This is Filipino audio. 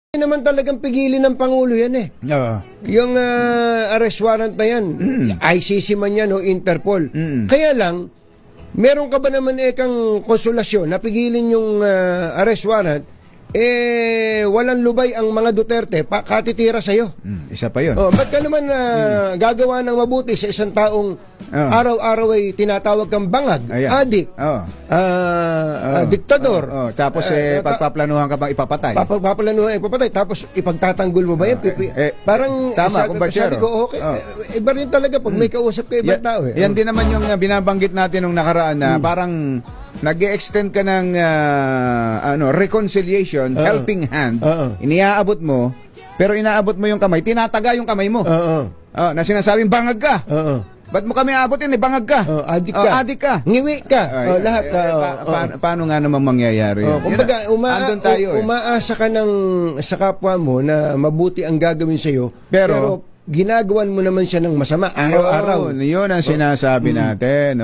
Hindi naman talagang pigilin ng Pangulo yan eh. Oo. Yung arrest warrant na yan, ICC man yan o Interpol. Kaya lang, meron ka ba naman kang konsolasyon na pigilin yung arrest warrant, walang lubay ang mga Duterte, katitira sa'yo. Isa pa yun. Ba't ka naman gagawa ng mabuti sa isang taong araw-araw ay tinatawag kang bangag, adik, diktador. Tapos pagpaplanuhan ka bang ipapatay. Paplanuhan ipapatay, tapos ipagtatanggol mo ba yan? Parang tama, sabi ko, okay, iba rin talaga pag may kausap ka ibang tao. Yan din naman yung binabanggit natin nung nakaraan na parang nag-extend ka ng reconciliation, helping hand, iniaabot mo, pero inaabot mo yung kamay, tinataga yung kamay mo. Na sinasabing bangag ka. Ba't mo kami aabotin? Bangag ka. Adik ka. Adik ka. Ngiwi ka. Lahat. Paano nga naman mangyayari yun? Kumbaga, umaasa ka sa kapwa mo na mabuti ang gagawin sa'yo, pero ginagawan mo naman siya ng masama araw-araw. Yun ang sinasabi natin.